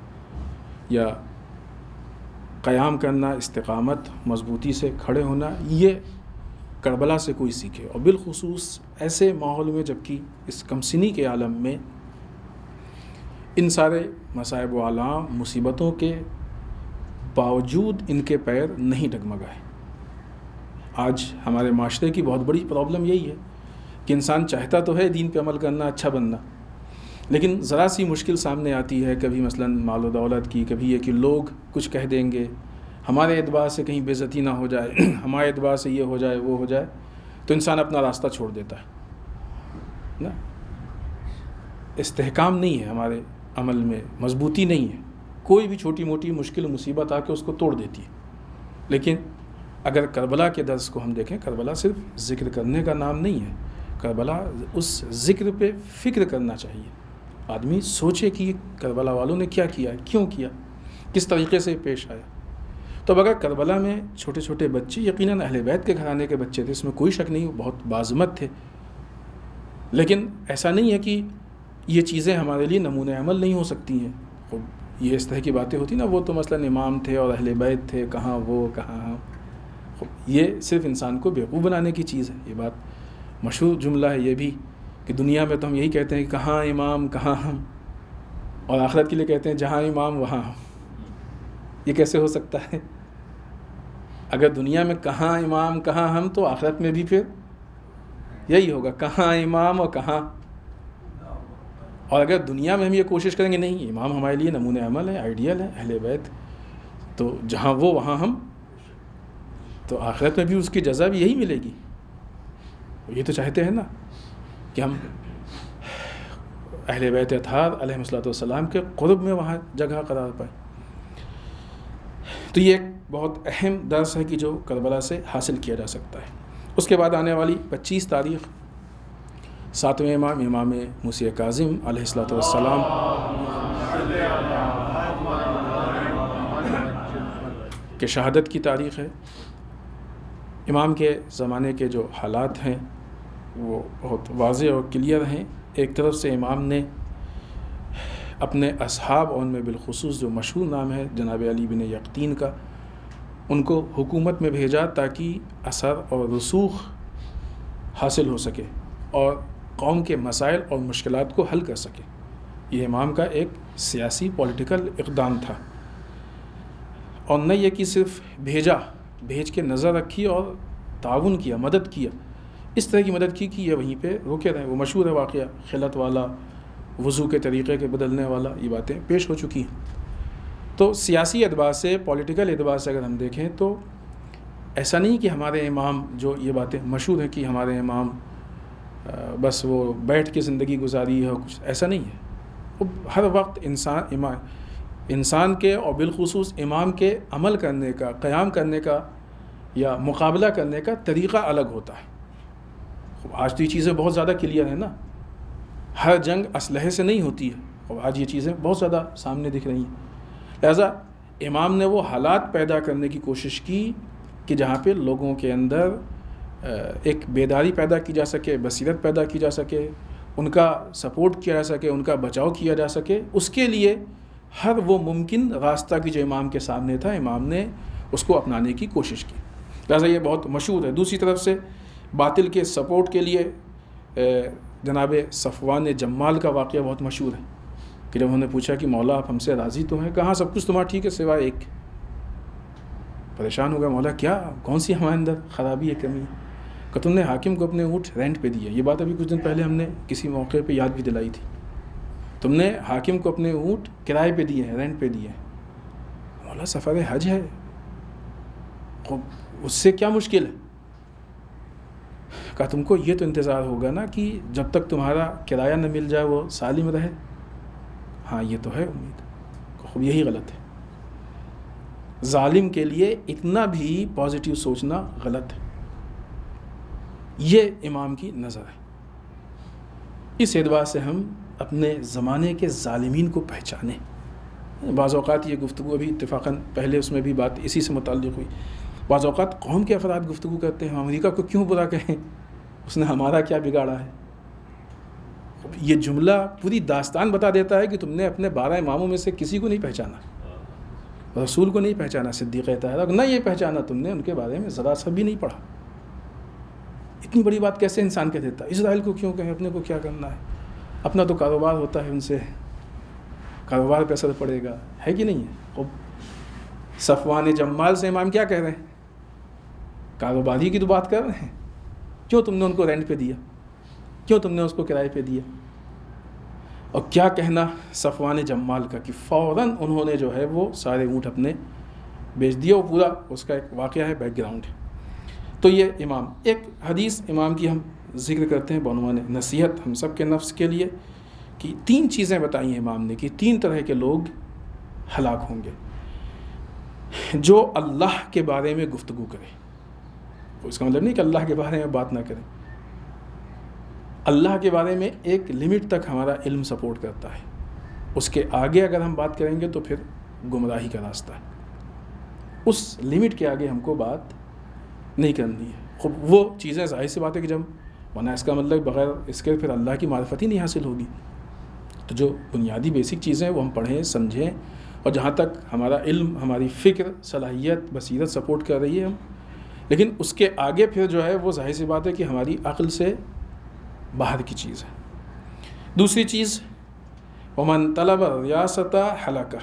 یا قیام کرنا، استقامت، مضبوطی سے کھڑے ہونا، یہ کربلا سے کوئی سیکھے، اور بالخصوص ایسے ماحول میں جبکہ اس کمسنی کے عالم میں ان سارے مصائب و آلام مصیبتوں کے باوجود ان کے پیر نہیں ڈگمگائے۔ آج ہمارے معاشرے کی بہت بڑی پرابلم یہی ہے کہ انسان چاہتا تو ہے دین پہ عمل کرنا، اچھا بننا، لیکن ذرا سی مشکل سامنے آتی ہے، کبھی مثلا مال و دولت کی، کبھی یہ کہ لوگ کچھ کہہ دیں گے، ہمارے اعتبار سے کہیں بے عزتی نہ ہو جائے، ہمارے اعتبار سے یہ ہو جائے وہ ہو جائے، تو انسان اپنا راستہ چھوڑ دیتا ہے نا۔ استحکام نہیں ہے ہمارے عمل میں، مضبوطی نہیں ہے، کوئی بھی چھوٹی موٹی مشکل مصیبت آ کے اس کو توڑ دیتی ہے۔ لیکن اگر کربلا کے درس کو ہم دیکھیں، کربلا صرف ذکر کرنے کا نام نہیں ہے، کربلا اس ذکر پہ فکر کرنا چاہیے۔ آدمی سوچے کہ کربلا والوں نے کیا کیا، کیوں کیا، کس طریقے سے پیش آیا۔ تو اب اگر کربلا میں چھوٹے چھوٹے بچے، یقیناً اہل بیت کے گھرانے کے بچے تھے، اس میں کوئی شک نہیں، بہت باعظمت تھے، لیکن ایسا نہیں ہے کہ یہ چیزیں ہمارے لیے نمونۂ عمل نہیں ہو سکتی ہیں۔ خب یہ اس طرح کی باتیں ہوتی نا، وہ تو مثلاً امام تھے اور اہل بیت تھے، کہاں وہ کہاں ہم۔ خب یہ صرف انسان کو بیوقوف بنانے کی چیز ہے۔ یہ بات مشہور جملہ ہے یہ بھی کہ دنیا میں تو ہم یہی کہتے ہیں کہ کہاں امام کہاں ہم، اور آخرت کے لیے کہتے ہیں جہاں امام وہاں ہم۔ یہ کیسے ہو سکتا ہے؟ اگر دنیا میں کہاں امام کہاں ہم، تو آخرت میں بھی پھر یہی ہوگا، کہاں امام اور کہاں۔ اور اگر دنیا میں ہم یہ کوشش کریں گے نہیں، امام ہمارے لیے نمونۂ عمل ہے، آئیڈیل ہے، اہل بیت، تو جہاں وہ وہاں ہم، تو آخرت میں بھی اس کی جزا بھی یہی ملے گی۔ یہ تو چاہتے ہیں نا کہ ہم اہل بیت اطہار علیہ السلام کے قرب میں وہاں جگہ قرار پائے۔ تو یہ ایک بہت اہم درس ہے کہ جو کربلا سے حاصل کیا جا سکتا ہے۔ اس کے بعد آنے والی 25 تاریخ 7ویں امام موسیٰ کاظم علیہ السلام کہ شہادت کی تاریخ ہے۔ امام کے زمانے کے جو حالات ہیں وہ بہت واضح اور کلیئر ہیں۔ ایک طرف سے امام نے اپنے اصحاب اور ان میں بالخصوص جو مشہور نام ہے جناب علی بن یقطین کا، ان کو حکومت میں بھیجا تاکہ اثر اور رسوخ حاصل ہو سکے اور قوم کے مسائل اور مشکلات کو حل کر سکے۔ یہ امام کا ایک سیاسی پولیٹیکل اقدام تھا، اور نہ یہ کہ صرف بھیج کے نظر رکھی اور تعاون کیا، مدد کیا، اس طرح کی مدد کی کہ یہ وہیں پہ روکے رہے۔ وہ مشہور ہے واقعہ، خلعت والا، وضو کے طریقے کے بدلنے والا، یہ باتیں پیش ہو چکی ہیں۔ تو سیاسی اعتبار سے، پولیٹیکل اعتبار سے اگر ہم دیکھیں تو ایسا نہیں کہ ہمارے امام، جو یہ باتیں مشہور ہیں کہ ہمارے امام بس وہ بیٹھ کے زندگی گزاری ہے، کچھ ایسا نہیں ہے۔ وہ ہر وقت انسان کے اور بالخصوص امام کے عمل کرنے کا، قیام کرنے کا یا مقابلہ کرنے کا طریقہ الگ ہوتا ہے۔ آج تو یہ چیزیں بہت زیادہ کلیئر ہیں نا، ہر جنگ اسلحے سے نہیں ہوتی ہے، اور آج یہ چیزیں بہت زیادہ سامنے دکھ رہی ہیں۔ لہذا امام نے وہ حالات پیدا کرنے کی کوشش کی کہ جہاں پہ لوگوں کے اندر ایک بیداری پیدا کی جا سکے، بصیرت پیدا کی جا سکے، ان کا سپورٹ کیا جا سکے، ان کا بچاؤ کیا جا سکے۔ اس کے لیے ہر وہ ممکن راستہ کی جو امام کے سامنے تھا، امام نے اس کو اپنانے کی کوشش کی۔ لہذا یہ بہت مشہور ہے۔ دوسری طرف سے باطل کے سپورٹ کے لیے جناب صفوان جمال کا واقعہ بہت مشہور ہے کہ جب انہوں نے پوچھا کہ مولا آپ ہم سے راضی تو ہیں؟ کہاں سب کچھ تمہارا ٹھیک ہے سوائے ایک۔ پریشان ہو گیا، مولا کیا، کون سی ہمارے اندر خرابی ہے، کمی ہے؟ کہ تم نے حاکم کو اپنے اونٹ رینٹ پہ دیے۔ یہ بات ابھی کچھ دن پہلے ہم نے کسی موقع پہ یاد بھی دلائی تھی۔ تم نے حاکم کو اپنے اونٹ کرائے پہ دیے ہیں، رینٹ پہ دیے ہیں۔ مولا سفر حج ہے، اس سے کیا مشکل ہے؟ کہا تم کو یہ تو انتظار ہوگا نا کہ جب تک تمہارا کرایہ نہ مل جائے وہ سالم رہے۔ ہاں یہ تو ہے امید۔ خوب یہی غلط ہے، ظالم کے لیے اتنا بھی پازیٹیو سوچنا غلط ہے۔ یہ امام کی نظر ہے۔ اس اعتبار سے ہم اپنے زمانے کے ظالمین کو پہچانیں۔ بعض اوقات یہ گفتگو ابھی اتفاقاً پہلے اس میں بھی بات اسی سے متعلق ہوئی، بعض اوقات قوم کے افراد گفتگو کرتے ہیں ہم امریکہ کو کیوں برا کہیں، اس نے ہمارا کیا بگاڑا ہے۔ یہ جملہ پوری داستان بتا دیتا ہے کہ تم نے اپنے 12 اماموں میں سے کسی کو نہیں پہچانا، رسول کو نہیں پہچانا، صدیق طاہرہ نہ یہ پہچانا تم نے، ان کے بارے میں ذرا سا بھی نہیں پڑھا۔ اتنی بڑی بات کیسے انسان کہہ دیتا ہے؟ اسرائیل کو کیوں کہیں، اپنے کو کیا کرنا ہے، اپنا تو کاروبار ہوتا ہے، ان سے کاروبار پہ اثر پڑے گا، ہے کہ نہیں ہے؟ صفوان جمال سے امام کیا کہہ رہے ہیں؟ کاروباری کی تو بات کر رہے ہیں، کیوں تم نے ان کو رینٹ پہ دیا، کیوں تم نے اس کو کرائے پہ دیا؟ اور کیا کہنا صفوان جمال کا کہ فوراً انہوں نے جو ہے وہ سارے اونٹ اپنے بیچ دیے۔ وہ پورا اس کا ایک واقعہ ہے، بیک گراؤنڈ ہے۔ تو یہ امام، ایک حدیث امام کی ہم ذکر کرتے ہیں بعنوان نصیحت ہم سب کے نفس کے لیے، کہ 3 چیزیں بتائی ہیں امام نے کہ 3 طرح کے لوگ ہلاک ہوں گے۔ جو اللہ کے بارے میں گفتگو کرے، اس کا مطلب نہیں کہ اللہ کے بارے میں بات نہ کریں، اللہ کے بارے میں ایک لمٹ تک ہمارا علم سپورٹ کرتا ہے، اس کے آگے اگر ہم بات کریں گے تو پھر گمراہی کا راستہ ہے۔ اس لمٹ کے آگے ہم کو بات نہیں کرنی ہے۔ خب وہ چیزیں ظاہر سی بات ہے کہ جب ورنہ اس کا مطلب بغیر اس کے پھر اللہ کی معرفت ہی نہیں حاصل ہوگی۔ تو جو بنیادی بیسک چیزیں وہ ہم پڑھیں، سمجھیں، اور جہاں تک ہمارا علم، ہماری فکر، صلاحیت، بصیرت سپورٹ کر رہی ہے ہم، لیکن اس کے آگے پھر جو ہے وہ ظاہر سی بات ہے کہ ہماری عقل سے باہر کی چیز ہے۔ دوسری چیز، ومن طلب ریاست ہلاکہ،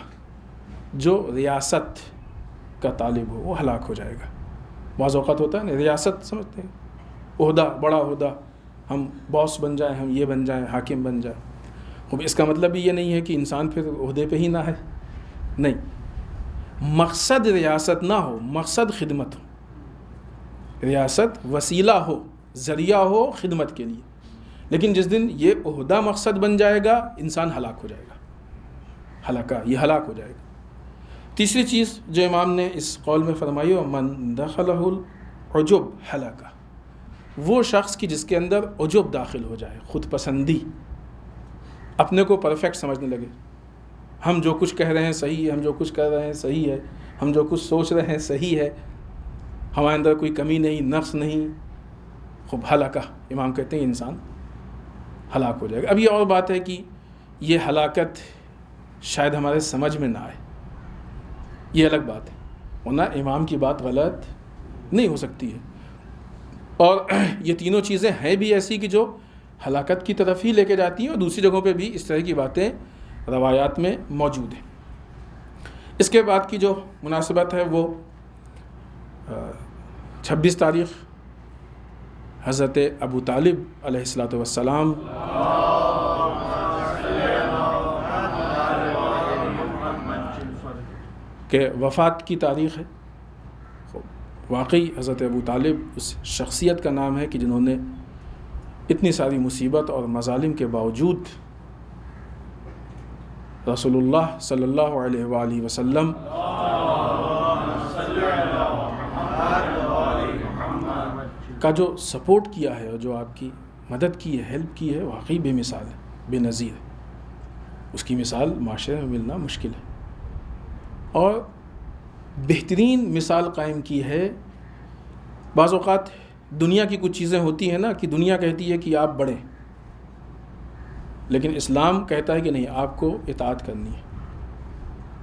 جو ریاست کا طالب ہو وہ ہلاک ہو جائے گا۔ بعض اوقات ہوتا ہے نا، ریاست سمجھتے ہیں، عہدہ، بڑا عہدہ، ہم باس بن جائیں، ہم یہ بن جائیں، حاکم بن جائیں۔ اب اس کا مطلب بھی یہ نہیں ہے کہ انسان پھر عہدے پہ ہی نہ ہے، نہیں، مقصد ریاست نہ ہو، مقصد خدمت ہو، ریاست وسیلہ ہو، ذریعہ ہو خدمت کے لیے، لیکن جس دن یہ عہدہ مقصد بن جائے گا انسان ہلاک ہو جائے گا، یہ ہلاک ہو جائے گا۔ تیسری چیز جو امام نے اس قول میں فرمائی ہے، من دخلہ العجب ہلاکا، وہ شخص کی جس کے اندر عجب داخل ہو جائے، خود پسندی، اپنے کو پرفیکٹ سمجھنے لگے، ہم جو کچھ کہہ رہے ہیں صحیح ہے، ہم جو کچھ کر رہے ہیں صحیح ہے، ہم جو کچھ سوچ رہے ہیں صحیح ہے، ہمارے اندر کوئی کمی نہیں، نقص نہیں، خوب ہلاکا، امام کہتے ہیں انسان ہلاک ہو جائے گا۔ اب یہ اور بات ہے کہ یہ ہلاکت شاید ہمارے سمجھ میں نہ آئے، یہ الگ بات ہے، ورنہ امام کی بات غلط نہیں ہو سکتی ہے۔ اور یہ تینوں چیزیں ہیں بھی ایسی کہ جو ہلاکت کی طرف ہی لے کے جاتی ہیں، اور دوسری جگہوں پہ بھی اس طرح کی باتیں روایات میں موجود ہیں۔ اس کے بعد کی جو مناسبت ہے وہ 26 تاریخ حضرت ابو طالب علیہ الصلاۃ والسلام کہ وفات کی تاریخ ہے۔ واقعی حضرت ابو طالب اس شخصیت کا نام ہے کہ جنہوں نے اتنی ساری مصیبت اور مظالم کے باوجود رسول اللہ صلی اللہ علیہ وآلہ وسلم کا جو سپورٹ کیا ہے اور جو آپ کی مدد کی ہے، ہیلپ کی ہے، واقعی بے مثال ہے، بے نظیر ہے۔ اس کی مثال معاشرے میں ملنا مشکل ہے، اور بہترین مثال قائم کی ہے۔ بعض اوقات دنیا کی کچھ چیزیں ہوتی ہیں نا کہ دنیا کہتی ہے کہ آپ بڑھیں، لیکن اسلام کہتا ہے کہ نہیں، آپ کو اطاعت کرنی ہے۔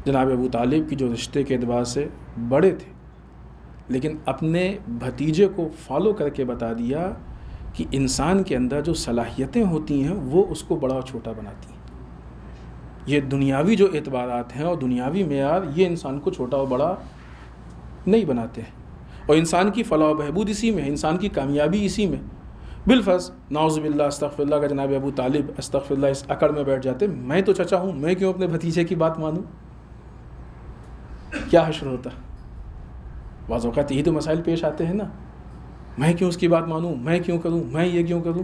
جناب ابو طالب کی جو رشتے کے اعتبار سے بڑے تھے، لیکن اپنے بھتیجے کو فالو کر کے بتا دیا کہ انسان کے اندر جو صلاحیتیں ہوتی ہیں وہ اس کو بڑا اور چھوٹا بناتی ہیں۔ یہ دنیاوی جو اعتبارات ہیں اور دنیاوی معیار، یہ انسان کو چھوٹا اور بڑا نہیں بناتے ہیں، اور انسان کی فلاح و بہبود اسی میں ہے، انسان کی کامیابی اسی میں۔ بالفرض نعوذ باللہ استغفر اللہ کا جناب ابو طالب استغفر اللہ اس اکڑ میں بیٹھ جاتے، میں تو چچا ہوں، میں کیوں اپنے بھتیجے کی بات مانوں؟ کیا حشر ہوتا؟ بعض اوقات یہی تو مسائل پیش آتے ہیں نا، میں کیوں اس کی بات مانوں، میں کیوں کروں، میں یہ کیوں کروں،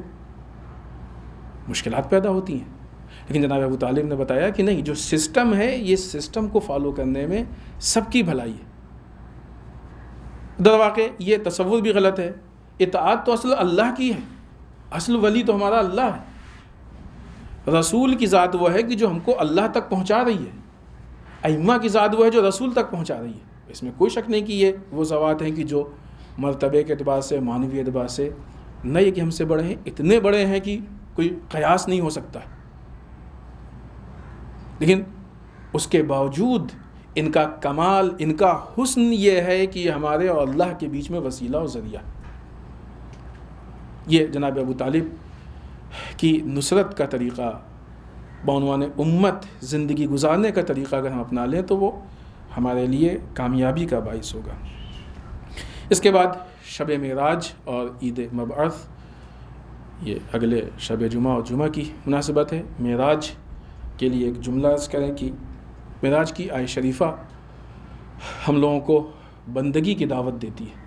مشکلات پیدا ہوتی ہیں۔ لیکن جناب ابو طالب نے بتایا کہ نہیں، جو سسٹم ہے یہ سسٹم کو فالو کرنے میں سب کی بھلائی ہے۔ در واقع یہ تصور بھی غلط ہے، اطاعت تو اصل اللہ کی ہے، اصل ولی تو ہمارا اللہ ہے، رسول کی ذات وہ ہے کہ جو ہم کو اللہ تک پہنچا رہی ہے، ائمہ کی ذات وہ ہے جو رسول تک پہنچا رہی ہے۔ اس میں کوئی شک نہیں کہ یہ وہ ذوات ہیں کہ جو مرتبے کے اعتبار سے، معنوی اعتبار سے نہ یہ کہ ہم سے بڑے ہیں، اتنے بڑے ہیں کہ کوئی قیاس نہیں ہو سکتا، لیکن اس کے باوجود ان کا کمال، ان کا حسن یہ ہے کہ یہ ہمارے اور اللہ کے بیچ میں وسیلہ اور ذریعہ۔ یہ جناب ابو طالب کی نصرت کا طریقہ، بعنوان امت زندگی گزارنے کا طریقہ اگر ہم اپنا لیں تو وہ ہمارے لیے کامیابی کا باعث ہوگا۔ اس کے بعد شب معراج اور عید مبعث، یہ اگلے شب جمعہ اور جمعہ کی مناسبت ہے۔ معراج کے لیے ایک جملہ عرض کریں کہ معراج کی آیت شریفہ ہم لوگوں کو بندگی کی دعوت دیتی ہے۔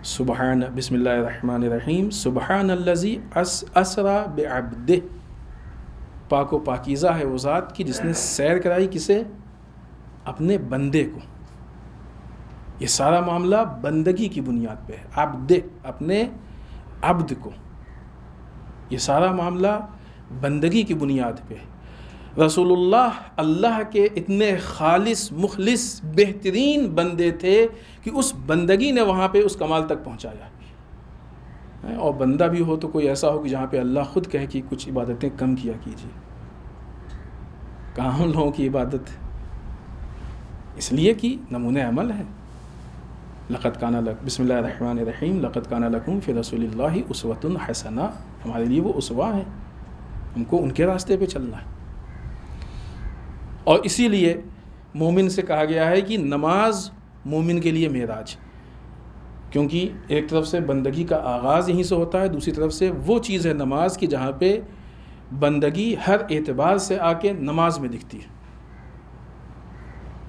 سبحان بسم اللہ الرحمن الرحیم، سبحان الذی اسری بعبدہ، پاک و پاکیزہ ہے وہ ذات کی جس نے سیر کرائی کسے؟ اپنے بندے کو۔ یہ سارا معاملہ بندگی کی بنیاد پہ ہے، عبد، اپنے عبد کو، یہ سارا معاملہ بندگی کی بنیاد پہ ہے۔ رسول اللہ اللہ کے اتنے خالص مخلص بہترین بندے تھے کہ اس بندگی نے وہاں پہ اس کمال تک پہنچایا۔ اور بندہ بھی ہو تو کوئی ایسا ہو کہ جہاں پہ اللہ خود کہے کہ کچھ عبادتیں کم کیا کیجیے۔ کہاں ہم لوگوں کی عبادت اس لیے کہ نمونۂ عمل ہے۔ لقد کان لکم، بسم اللہ الرحمن الرحیم، لقد کان لکم فی رسول اللہ اسوۃ حسنہ، ہمارے لیے وہ اسوہ ہیں، ہم کو ان کے راستے پہ چلنا ہے۔ اور اسی لیے مومن سے کہا گیا ہے کہ نماز مومن کے لیے معراج، کیونکہ ایک طرف سے بندگی کا آغاز یہیں سے ہوتا ہے، دوسری طرف سے وہ چیز ہے نماز کی جہاں پہ بندگی ہر اعتبار سے آ کے نماز میں دکھتی ہے۔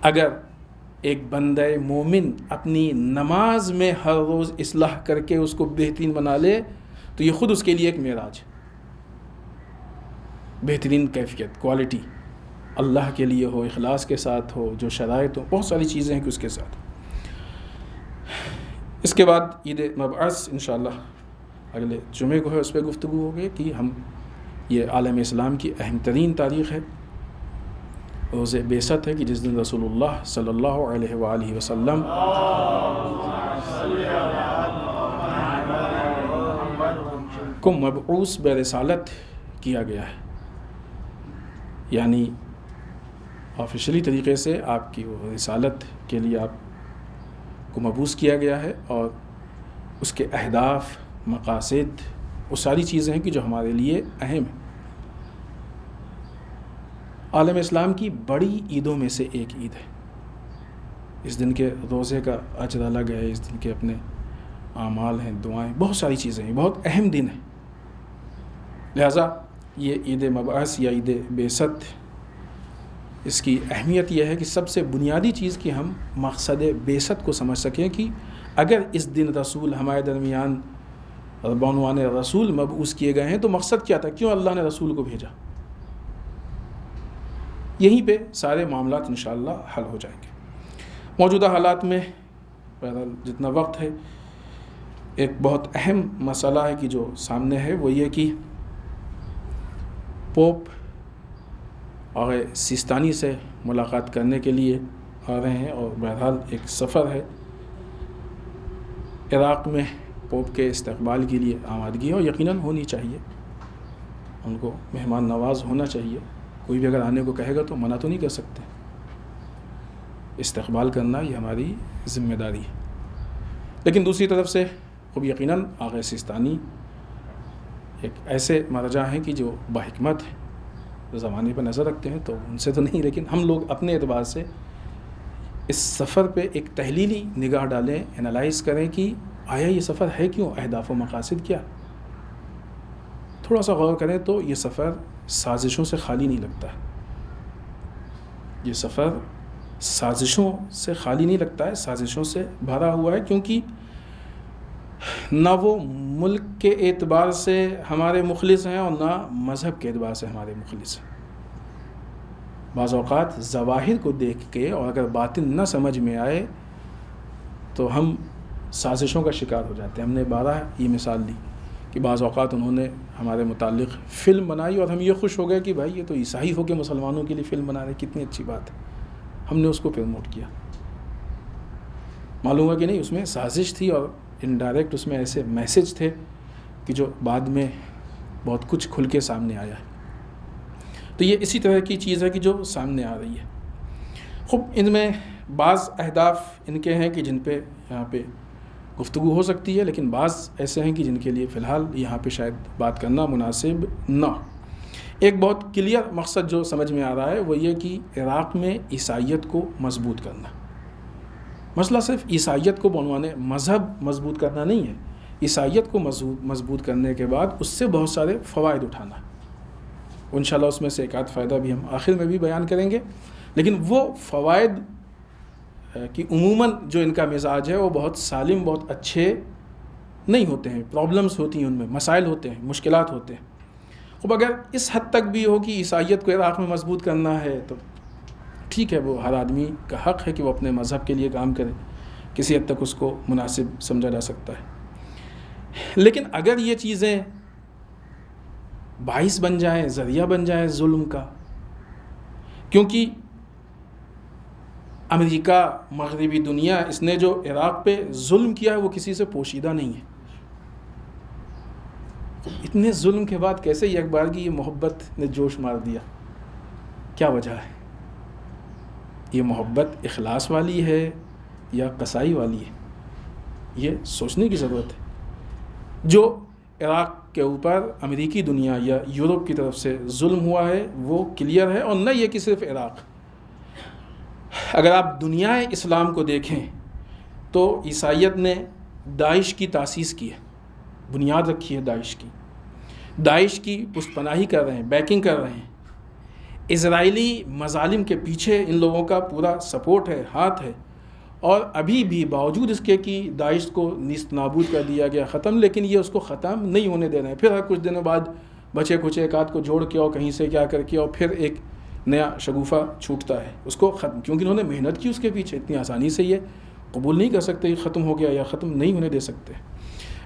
اگر ایک بندہ مومن اپنی نماز میں ہر روز اصلاح کر کے اس کو بہترین بنا لے تو یہ خود اس کے لیے ایک معراج ہے۔ بہترین کیفیت، کوالٹی اللہ کے لیے ہو، اخلاص کے ساتھ ہو، جو شرائط ہو، بہت ساری چیزیں ہیں کہ اس کے ساتھ. اس کے بعد عید مبعث انشاءاللہ اگلے جمعے کو ہے، اس پہ گفتگو ہوگی کہ ہم یہ عالم اسلام کی اہم ترین تاریخ ہے، روز بعثت ہے کہ جس دن رسول اللہ صلی اللہ علیہ وآلہ وسلم کو مبعوث برسالت کیا گیا ہے، یعنی آفیشلی طریقے سے آپ کی وہ رسالت کے لیے آپ کو مبعوث کیا گیا ہے، اور اس کے اہداف، مقاصد، وہ ساری چیزیں ہیں کہ جو ہمارے لیے اہم ہیں. عالم اسلام کی بڑی عیدوں میں سے ایک عید ہے. اس دن کے روزے کا اجر الگ ہے، اس دن کے اپنے اعمال ہیں، دعائیں، بہت ساری چیزیں ہیں، بہت اہم دن ہے. لہٰذا یہ عید مبعث یا عید بعثت، اس کی اہمیت یہ ہے کہ سب سے بنیادی چیز کہ ہم مقصد بعثت کو سمجھ سکیں کہ اگر اس دن رسول ہمارے درمیان بعنوان رسول مبعوث کیے گئے ہیں تو مقصد کیا تھا، کیوں اللہ نے رسول کو بھیجا. یہیں پہ سارے معاملات انشاءاللہ حل ہو جائیں گے. موجودہ حالات میں بہرحال جتنا وقت ہے، ایک بہت اہم مسئلہ ہے کہ جو سامنے ہے، وہ یہ کہ پوپ آغا سیستانی سے ملاقات کرنے کے لیے آ رہے ہیں، اور بہرحال ایک سفر ہے. عراق میں پوپ کے استقبال کے لیے آمادگی ہے، اور یقیناً ہونی چاہیے، ان کو مہمان نواز ہونا چاہیے. کوئی بھی اگر آنے کو کہے گا تو منع تو نہیں کر سکتے. استقبال کرنا یہ ہماری ذمہ داری ہے. لیکن دوسری طرف سے خوب یقیناً آغا سیستانی ایک ایسے مرجع ہیں کہ جو باحکمت ہے، زمانے پر نظر رکھتے ہیں، تو ان سے تو نہیں، لیکن ہم لوگ اپنے اعتبار سے اس سفر پہ ایک تحلیلی نگاہ ڈالیں، انالائز کریں کہ آیا یہ سفر ہے کیوں، اہداف و مقاصد کیا. تھوڑا سا غور کریں تو یہ سفر سازشوں سے خالی نہیں لگتا ہے. یہ سفر سازشوں سے خالی نہیں لگتا ہے، سازشوں سے بھرا ہوا ہے، کیونکہ نہ وہ ملک کے اعتبار سے ہمارے مخلص ہیں اور نہ مذہب کے اعتبار سے ہمارے مخلص ہیں. بعض اوقات ظواہر کو دیکھ کے اور اگر باطن نہ سمجھ میں آئے تو ہم سازشوں کا شکار ہو جاتے ہیں. ہم نے بارہ یہ مثال دی کہ بعض اوقات انہوں نے ہمارے متعلق فلم بنائی اور ہم یہ خوش ہو گئے کہ بھائی یہ تو عیسائی ہو کے مسلمانوں کے لیے فلم بنا رہے، کتنی اچھی بات ہے. ہم نے اس کو پروموٹ کیا. معلوم ہوا کہ نہیں، اس میں سازش تھی، اور انڈائریکٹ اس میں ایسے میسج تھے کہ جو بعد میں بہت کچھ کھل کے سامنے آیا ہے. تو یہ اسی طرح کی چیز ہے کہ جو سامنے آ رہی ہے. خوب ان میں بعض اہداف ان کے ہیں کہ جن پہ یہاں پہ گفتگو ہو سکتی ہے، لیکن بعض ایسے ہیں کہ جن کے لیے فی الحال یہاں پہ شاید بات کرنا مناسب نہ. ایک بہت کلیئر مقصد جو سمجھ میں آ رہا ہے وہ یہ کہ عراق میں عیسائیت کو مضبوط کرنا. مسئلہ صرف عیسائیت کو بعنوان مذہب مضبوط کرنا نہیں ہے، عیسائیت کو مضبوط کرنے کے بعد اس سے بہت سارے فوائد اٹھانا. انشاءاللہ اس میں سے ایک آدھ فائدہ بھی ہم آخر میں بھی بیان کریں گے. لیکن وہ فوائد کہ عموماً جو ان کا مزاج ہے وہ بہت سالم، بہت اچھے نہیں ہوتے ہیں. پرابلمز ہوتی ہیں، ان میں مسائل ہوتے ہیں، مشکلات ہوتے ہیں. اب اگر اس حد تک بھی ہو کہ عیسائیت کو عراق میں مضبوط کرنا ہے تو ٹھیک ہے، وہ ہر آدمی کا حق ہے کہ وہ اپنے مذہب کے لیے کام کرے، کسی حد تک اس کو مناسب سمجھا جا سکتا ہے. لیکن اگر یہ چیزیں باعث بن جائیں، ذریعہ بن جائیں ظلم کا، کیونکہ امریکہ، مغربی دنیا، اس نے جو عراق پہ ظلم کیا ہے وہ کسی سے پوشیدہ نہیں ہے. اتنے ظلم کے بعد کیسے یہ اخبار کی یہ محبت نے جوش مار دیا؟ کیا وجہ ہے؟ یہ محبت اخلاص والی ہے یا قسائی والی ہے؟ یہ سوچنے کی ضرورت ہے. جو عراق کے اوپر امریکی دنیا یا یورپ کی طرف سے ظلم ہوا ہے وہ کلیئر ہے، اور نہ یہ کہ صرف عراق. اگر آپ دنیا اسلام کو دیکھیں تو عیسائیت نے داعش کی تاسیس کی ہے، بنیاد رکھی ہے داعش کی پشت پناہی کر رہے ہیں، بیکنگ کر رہے ہیں. اسرائیلی مظالم کے پیچھے ان لوگوں کا پورا سپورٹ ہے، ہاتھ ہے. اور ابھی بھی باوجود اس کے کہ داعش کو نیست نابود کر دیا گیا، ختم، لیکن یہ اس کو ختم نہیں ہونے دے رہے ہیں. پھر ہر کچھ دنوں بعد بچے کچھ ایک آدھ کو جوڑ کے اور کہیں سے کیا کر کے اور پھر ایک نیا شگوفہ چھوٹتا ہے اس کو ختم، کیونکہ انہوں نے محنت کی اس کے پیچھے، اتنی آسانی سے یہ قبول نہیں کر سکتے کہ ختم ہو گیا یا ختم نہیں ہونے دے سکتے۔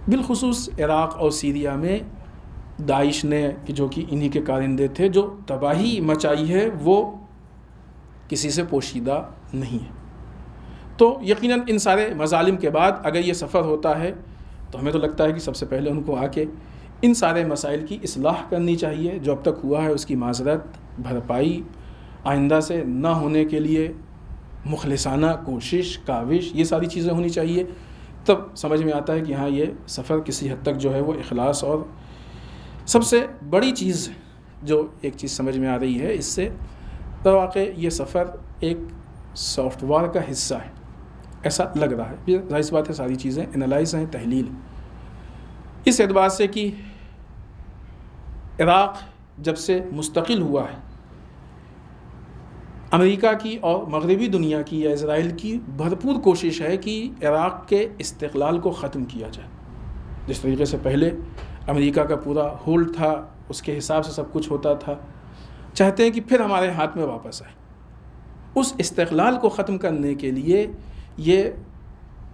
بالخصوص عراق اور سیریا میں داعش نے، جو کہ انہی کے کارندے تھے، جو تباہی مچائی ہے وہ کسی سے پوشیدہ نہیں ہے۔ تو یقیناً ان سارے مظالم کے بعد اگر یہ سفر ہوتا ہے تو ہمیں تو لگتا ہے کہ سب سے پہلے ان کو آ کے ان سارے مسائل کی اصلاح کرنی چاہیے، جو اب تک ہوا ہے اس کی معذرت، بھرپائی، آئندہ سے نہ ہونے کے لیے مخلصانہ کوشش، کاوش، یہ ساری چیزیں ہونی چاہیے۔ تب سمجھ میں آتا ہے کہ ہاں یہ سفر کسی حد تک جو ہے وہ اخلاص، اور سب سے بڑی چیز جو ایک چیز سمجھ میں آ رہی ہے اس سے، در واقع یہ سفر ایک سافٹ ویئر کا حصہ ہے، ایسا لگ رہا ہے۔ ظاہر سی بات ہے ساری چیزیں انالائز ہیں، تحلیل، اس اعتبار سے کہ عراق جب سے مستقل ہوا ہے، امریکہ کی اور مغربی دنیا کی یا اسرائیل کی بھرپور کوشش ہے کہ عراق کے استقلال کو ختم کیا جائے۔ جس طریقے سے پہلے امریکہ کا پورا ہولڈ تھا، اس کے حساب سے سب کچھ ہوتا تھا، چاہتے ہیں کہ پھر ہمارے ہاتھ میں واپس آئے۔ اس استقلال کو ختم کرنے کے لیے یہ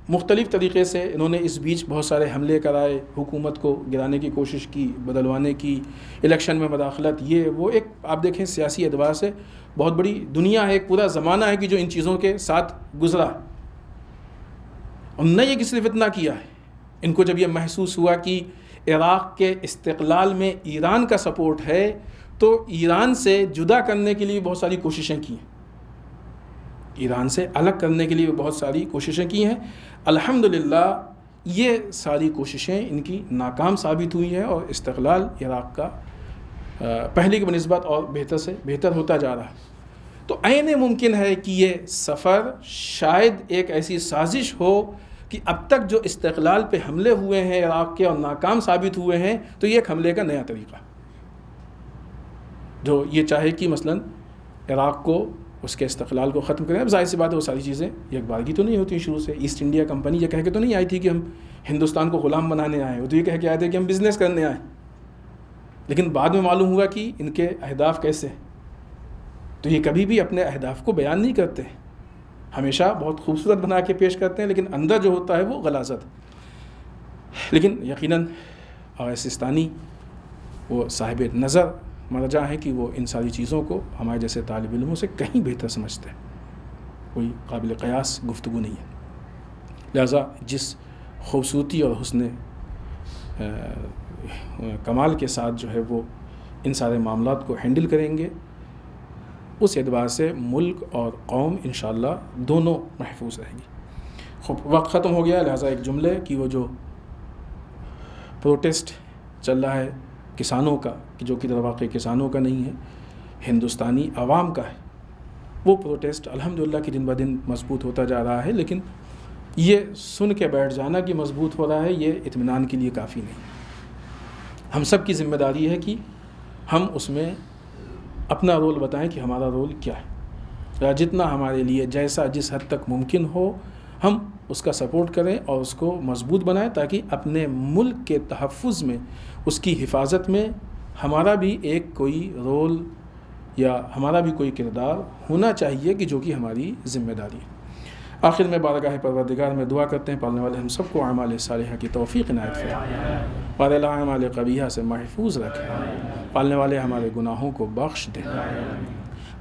مختلف طریقے سے انہوں نے اس بیچ بہت سارے حملے کرائے، حکومت کو گرانے کی کوشش کی، بدلوانے کی، الیکشن میں مداخلت، یہ وہ، ایک آپ دیکھیں سیاسی اعتبار سے بہت بڑی دنیا ہے، ایک پورا زمانہ ہے کہ جو ان چیزوں کے ساتھ گزرا۔ انہوں نے یہ صرف اتنا کیا ہے، ان کو جب یہ محسوس ہوا کہ عراق کے استقلال میں ایران کا سپورٹ ہے تو ایران سے جدا کرنے کے لیے بہت ساری کوششیں کی ہیں، ایران سے الگ کرنے کے لیے بہت ساری کوششیں کی ہیں۔ الحمدللہ یہ ساری کوششیں ان کی ناکام ثابت ہوئی ہیں اور استقلال عراق کا پہلے کی بنسبت اور بہتر سے بہتر ہوتا جا رہا ہے۔ تو عین ممکن ہے کہ یہ سفر شاید ایک ایسی سازش ہو کہ اب تک جو استقلال پہ حملے ہوئے ہیں عراق کے اور ناکام ثابت ہوئے ہیں، تو یہ ایک حملے کا نیا طریقہ جو یہ چاہے کہ مثلاً عراق کو، اس کے استقلال کو ختم کریں۔ اب ظاہر سی بات ہے وہ ساری چیزیں یک بارگی تو نہیں ہوتی شروع سے۔ ایسٹ انڈیا کمپنی یہ کہہ کے تو نہیں آئی تھی کہ ہم ہندوستان کو غلام بنانے آئے، وہ تو یہ کہہ کے آئے تھے کہ ہم بزنس کرنے آئے، لیکن بعد میں معلوم ہوا کہ ان کے اہداف کیسے ہیں۔ تو یہ کبھی بھی اپنے اہداف کو بیان نہیں کرتے، ہمیشہ بہت خوبصورت بنا کے پیش کرتے ہیں، لیکن اندر جو ہوتا ہے وہ غلاظت۔ لیکن یقیناً سستانی وہ صاحب نظر مرجع ہے کہ وہ ان ساری چیزوں کو ہمارے جیسے طالب علموں سے کہیں بہتر سمجھتے ہیں، کوئی قابل قیاس گفتگو نہیں ہے۔ لہٰذا جس خوبصورتی اور حسن کمال کے ساتھ جو ہے وہ ان سارے معاملات کو ہینڈل کریں گے، اس اعتبار سے ملک اور قوم انشاءاللہ دونوں محفوظ رہیں گی۔ وقت ختم ہو گیا، لہٰذا ایک جملے کہ وہ جو پروٹیسٹ چل رہا ہے کسانوں کا، جو کہ در واقع کسانوں کا نہیں ہے، ہندوستانی عوام کا ہے، وہ پروٹیسٹ الحمدللہ کہ دن بدن مضبوط ہوتا جا رہا ہے، لیکن یہ سن کے بیٹھ جانا کہ مضبوط ہو رہا ہے یہ اطمینان کے لیے کافی نہیں۔ ہم سب کی ذمہ داری ہے کہ ہم اس میں اپنا رول بتائیں کہ ہمارا رول کیا ہے، جتنا ہمارے لیے جیسا جس حد تک ممکن ہو ہم اس کا سپورٹ کریں اور اس کو مضبوط بنائیں، تاکہ اپنے ملک کے تحفظ میں، اس کی حفاظت میں ہمارا بھی ایک کوئی رول یا ہمارا بھی کوئی کردار ہونا چاہیے کہ جو کہ ہماری ذمہ داری ہے۔ آخر میں بارگاہ پروردگار میں دعا کرتے ہیں پالنے والے ہم سب کو اعمال صالحہ کی توفیق عنایت فرمائے، بار اللہ اعمال قبیحہ سے محفوظ رکھے، پالنے والے ہمارے گناہوں کو بخش دے،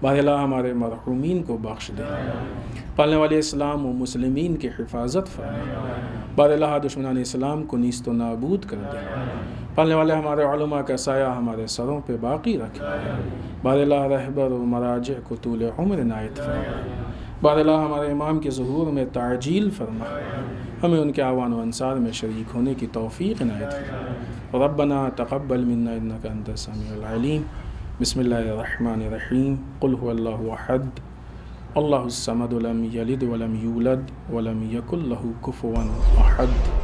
بار اللہ ہمارے مرحومین کو بخش دے، پالنے والے اسلام و مسلمین کی حفاظت فرمائے، بار اللہ دشمنان اسلام کو نیست و نابود کر دے، پالنے والے ہمارے علماء کا سایہ ہمارے سروں پہ باقی رکھے، بار اللہ رہبر و مراجع کو طول عمر عنایت فرمائے، بار اللہ ہمارے امام کے ظہور میں تعجیل فرما، ہمیں ان کے اعوان و انصار میں شریک ہونے کی توفیق عنایت فرما۔ ربنا تقبل منا انک انت السمیع العلیم۔ بسم اللہ الرحمن الرحیم۔ قل هو اللہ احد اللہ الصمد لم یلد ولم یولد ولم یکن له کفوا احد۔